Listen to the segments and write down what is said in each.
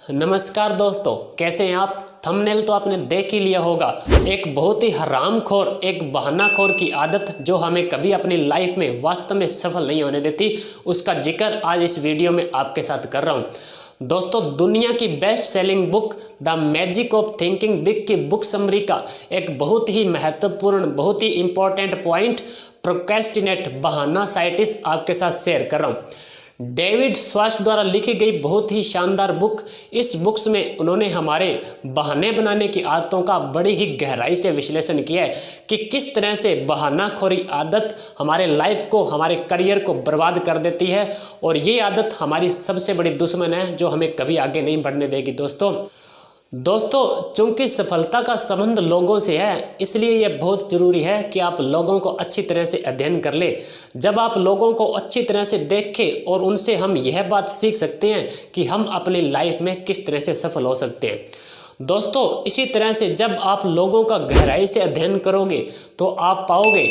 नमस्कार दोस्तों, कैसे हैं आप। थंबनेल तो आपने देख ही लिया होगा। एक बहुत ही हरामखोर, एक बहानाखोर की आदत जो हमें कभी अपनी लाइफ में वास्तव में सफल नहीं होने देती, उसका जिक्र आज इस वीडियो में आपके साथ कर रहा हूं। दोस्तों, दुनिया की best selling book the magic of thinking big की बुक समरी का एक बहुत ही महत्वपूर्ण, बहुत ही इंपॉर्टेंट पॉइंट प्रोक्रेस्टिनेट, बहाना साइटिस आपके साथ शेयर कर रहा हूं। डेविड श्वार्ट्ज द्वारा लिखी गई बहुत ही शानदार बुक। इस बुक्स में उन्होंने हमारे बहाने बनाने की आदतों का बड़ी ही गहराई से विश्लेषण किया है कि किस तरह से बहानाखोरी आदत हमारे लाइफ को, हमारे करियर को बर्बाद कर देती है, और ये आदत हमारी सबसे बड़ी दुश्मन है जो हमें कभी आगे नहीं बढ़ने देगी। दोस्तों, चूंकि सफलता का संबंध लोगों से है, इसलिए यह बहुत ज़रूरी है कि आप लोगों को अच्छी तरह से अध्ययन कर ले। जब आप लोगों को अच्छी तरह से देखें और उनसे हम यह बात सीख सकते हैं कि हम अपनी लाइफ में किस तरह से सफल हो सकते हैं। दोस्तों, इसी तरह से जब आप लोगों का गहराई से अध्ययन करोगे तो आप पाओगे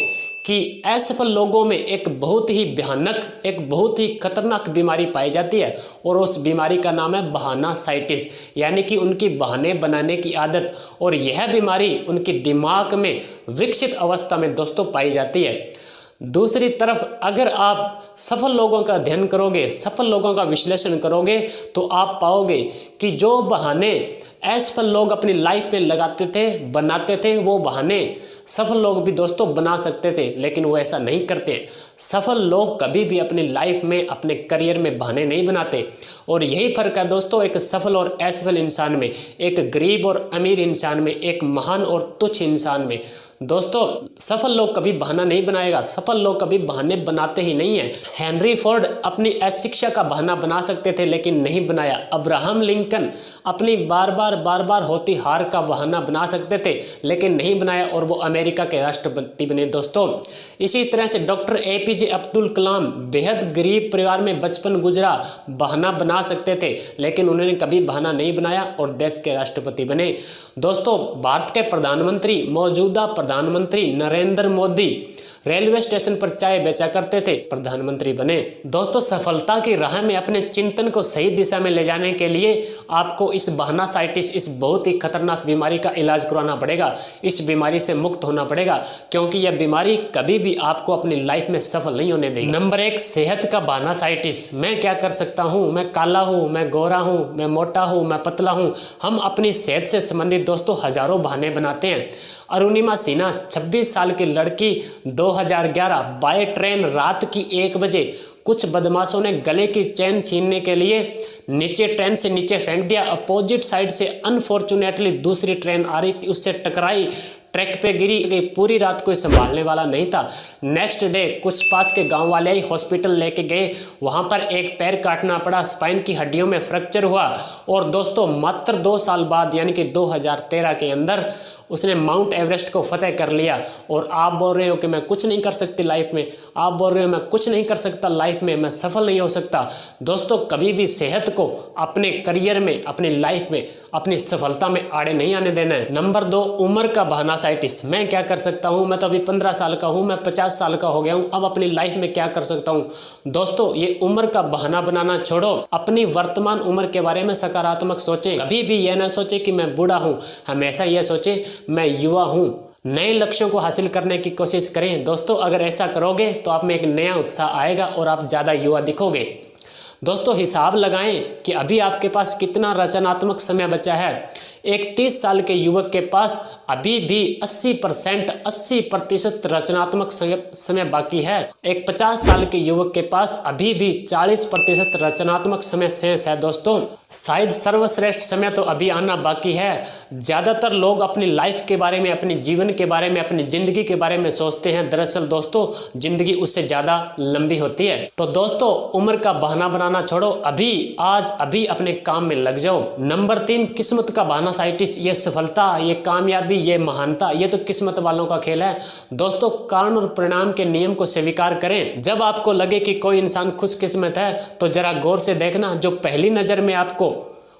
कि असफल लोगों में एक बहुत ही भयानक, एक बहुत ही खतरनाक बीमारी पाई जाती है, और उस बीमारी का नाम है बहाना साइटिस, यानी कि उनकी बहाने बनाने की आदत। और यह बीमारी उनके दिमाग में विकसित अवस्था में दोस्तों पाई जाती है। दूसरी तरफ अगर आप सफल लोगों का अध्ययन करोगे, सफल लोगों का विश्लेषण करोगे, तो आप पाओगे कि जो बहाने असफल लोग अपनी लाइफ में लगाते थे, बनाते थे, वो बहाने सफल लोग भी दोस्तों बना सकते थे, लेकिन वो ऐसा नहीं करते। सफल लोग कभी भी अपनी लाइफ में, अपने करियर में बहाने नहीं बनाते। और यही फर्क है दोस्तों एक सफल और असफल इंसान में, एक गरीब और अमीर इंसान में, एक महान और तुच्छ इंसान में। दोस्तों, सफल लोग कभी बहाना नहीं बनाएगा, सफल लोग कभी बहाने बनाते ही नहीं है। हेनरी फोर्ड अपनी अशिक्षा का बहाना बना सकते थे, लेकिन नहीं बनाया। अब्राहम लिंकन अपनी बार बार होती हार का बहाना बना सकते थे, लेकिन नहीं बनाया, और वो अमेरिका के राष्ट्रपति बने। दोस्तों, इसी तरह से डॉक्टर एपीजे अब्दुल कलाम बेहद गरीब परिवार में बचपन गुजरा, बहाना बना सकते थे, लेकिन उन्होंने कभी बहाना नहीं बनाया और देश के राष्ट्रपति बने। दोस्तों, भारत के प्रधानमंत्री, मौजूदा प्रधानमंत्री नरेंद्र मोदी रेलवे स्टेशन पर चाय बेचा करते थे, प्रधानमंत्री बने। दोस्तों, सफलता की राह में अपने चिंतन को सही दिशा में ले जाने के लिए आपको इस बहाना साइटिस, इस बहुत ही खतरनाक बीमारी का इलाज करवाना पड़ेगा। इस बीमारी से मुक्त होना पड़ेगा, क्योंकि यह बीमारी कभी भी आपको अपनी लाइफ में सफल नहीं होने देगी। नंबर 1, सेहत का बहाना साइटिस। मैं क्या कर सकता हूँ, मैं काला हूँ, मैं गोरा हूँ, मैं मोटा हूँ, मैं पतला हूँ। हम अपनी सेहत से संबंधित दोस्तों हजारों बहाने बनाते हैं। अरुणिमा सिन्हा 26 साल की लड़की 2011 बाय ट्रेन रात की 1 बजे कुछ बदमाशों ने गले की चेन छीनने के लिए ट्रेन से नीचे फेंक दिया। अपोजिट साइड से अनफॉर्चुनेटली दूसरी ट्रेन आ रही थी, उससे टकराई, ट्रैक पे गिरी। पूरी रात कोई संभालने वाला नहीं था। नेक्स्ट डे कुछ पास के गांव वाले ही हॉस्पिटल लेके गए, वहां पर एक पैर काटना पड़ा, स्पाइन की हड्डियों में फ्रैक्चर हुआ, और दोस्तों मात्र 2 साल बाद यानी कि 2013 के अंदर उसने माउंट एवरेस्ट को फतेह कर लिया। और आप बोल रहे हो कि मैं कुछ नहीं कर सकती लाइफ में, आप बोल रहे हो मैं कुछ नहीं कर सकता लाइफ में, मैं सफल नहीं हो सकता। दोस्तों, कभी भी सेहत को अपने करियर में, अपनी लाइफ में, अपनी सफलता में आड़े नहीं आने देना है। नंबर 2, उम्र का बहाना साइटिस। मैं क्या कर सकता हूँ, मैं तो अभी 15 साल का हूँ, मैं 50 साल का हो गया हूँ, अब अपनी लाइफ में क्या कर सकता हूँ। दोस्तों, ये उम्र का बहाना बनाना छोड़ो, अपनी वर्तमान उम्र के बारे में सकारात्मक सोचें। कभी भी यह ना सोचे कि मैं बूढ़ा हूँ, हमेशा यह सोचे मैं युवा हूँ। नए लक्ष्यों को हासिल करने की कोशिश करें। दोस्तों, अगर ऐसा करोगे तो आप में एक नया उत्साह आएगा और आप ज़्यादा युवा दिखोगे। दोस्तों, हिसाब लगाएं कि अभी आपके पास कितना रचनात्मक समय बचा है। एक 30 साल के युवक के पास अभी भी 80% रचनात्मक समय बाकी है। एक 50 साल के युवक के पास अभी भी 40% रचनात्मक समय शेष है। दोस्तों, शायद सर्वश्रेष्ठ समय तो अभी आना बाकी है। ज़्यादातर लोग अपनी लाइफ के बारे में, अपने जीवन के बारे में, अपनी ज़िंदगी के बारे में सोचते हैं। दरअसल दोस्तों, ज़िंदगी उससे ज़्यादा लंबी होती है। तो दोस्तों, उम्र का बहाना बनाना छोड़ो, अभी आज अभी अपने काम में लग जाओ। नंबर 3, किस्मत का बहाना साइटिस। ये सफलता, ये कामयाबी, ये महानता, ये तो किस्मत वालों का खेल है। दोस्तों, कारण और परिणाम के नियम को स्वीकार करें। जब आपको लगे कि कोई इंसान खुशकिस्मत है, तो जरा गौर से देखना, जो पहली नज़र में आपको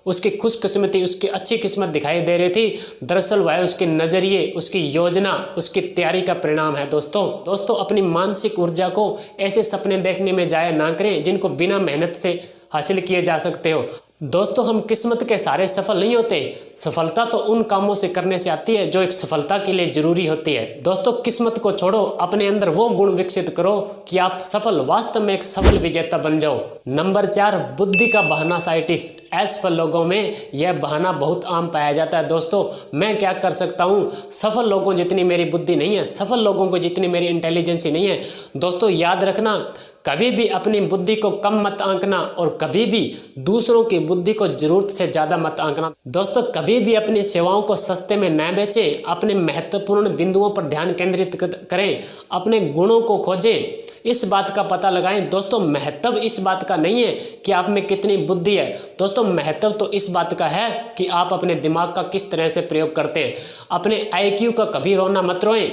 उसकी खुशकिस्मती, उसकी अच्छी किस्मत दिखाई दे रही थी, दरअसल वह उसके नज़रिए, उसकी योजना, उसकी तैयारी का परिणाम है। दोस्तों, अपनी मानसिक ऊर्जा को ऐसे सपने देखने में जाया ना करें जिनको बिना मेहनत से हासिल किए जा सकते हो। दोस्तों हम किस्मत के सारे सफल नहीं होते। सफलता तो उन कामों से करने से आती है जो एक सफलता के लिए जरूरी होती है। दोस्तों किस्मत को छोड़ो, अपने अंदर वो गुण विकसित करो कि आप सफल, वास्तव में एक सफल विजेता बन जाओ। नंबर 4, बुद्धि का बहाना साइटिस। असफल लोगों में यह बहाना बहुत आम पाया जाता है। दोस्तों मैं क्या कर सकता हूँ, सफल लोगों जितनी मेरी बुद्धि नहीं है, सफल लोगों को जितनी मेरी इंटेलिजेंसी नहीं है। दोस्तों याद रखना, कभी भी अपनी बुद्धि को कम मत आंकना और कभी भी दूसरों की बुद्धि को जरूरत से ज़्यादा मत आंकना। दोस्तों कभी भी अपनी सेवाओं को सस्ते में न बेचें, अपने महत्वपूर्ण बिंदुओं पर ध्यान केंद्रित करें, अपने गुणों को खोजें, इस बात का पता लगाएं। दोस्तों महत्व इस बात का नहीं है कि आप में कितनी बुद्धि है, दोस्तों महत्व तो इस बात का है कि आप अपने दिमाग का किस तरह से प्रयोग करते हैं। अपने IQ का कभी रोना मत रोएं,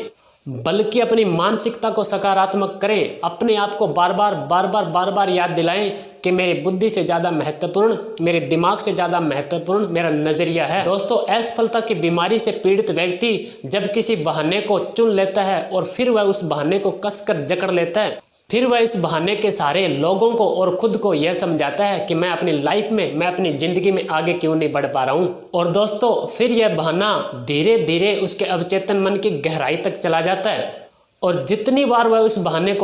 बल्कि अपनी मानसिकता को सकारात्मक करें। अपने आप को बार बार याद दिलाएं कि मेरी बुद्धि से ज़्यादा महत्वपूर्ण, मेरे दिमाग से ज़्यादा महत्वपूर्ण मेरा नज़रिया है। दोस्तों असफलता की बीमारी से पीड़ित व्यक्ति जब किसी बहाने को चुन लेता है और फिर वह उस बहाने को कसकर जकड़ लेता है, फिर वह इस बहाने के सारे लोगों को और खुद को यह समझाता है कि मैं अपनी लाइफ में, मैं अपनी ज़िंदगी में आगे क्यों नहीं बढ़ पा रहा हूँ। और दोस्तों फिर यह बहाना धीरे धीरे उसके अवचेतन मन की गहराई तक चला जाता है और जितनी बार वह उस बहाने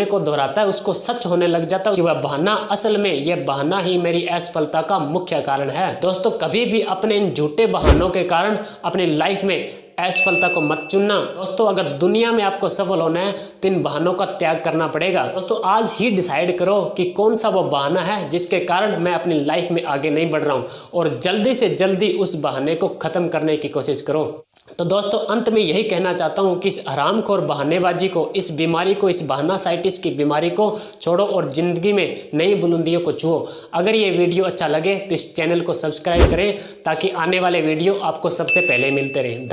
को दोहराता है, उसको सच होने लग जाता है कि वह बहाना असल में, यह बहाना ही मेरी असफलता का मुख्य कारण है। दोस्तों कभी भी अपने इन झूठे बहानों के कारण अपनी लाइफ में असफलता को मत चुनना। दोस्तों अगर दुनिया में आपको सफल होना है तो इन बहानों का त्याग करना पड़ेगा। दोस्तों आज ही डिसाइड करो कि कौन सा वो बहाना है जिसके कारण मैं अपनी लाइफ में आगे नहीं बढ़ रहा हूँ और जल्दी से जल्दी उस बहाने को ख़त्म करने की कोशिश करो। तो दोस्तों अंत में यही कहना चाहता हूँ कि इस हरामखोर बहानेबाजी को, इस बीमारी को, इस बहाना साइटिस की बीमारी को छोड़ो और ज़िंदगी में नई बुलंदियों को छुओ। अगर ये वीडियो अच्छा लगे तो इस चैनल को सब्सक्राइब करें ताकि आने वाले वीडियो आपको सबसे पहले मिलते रहें।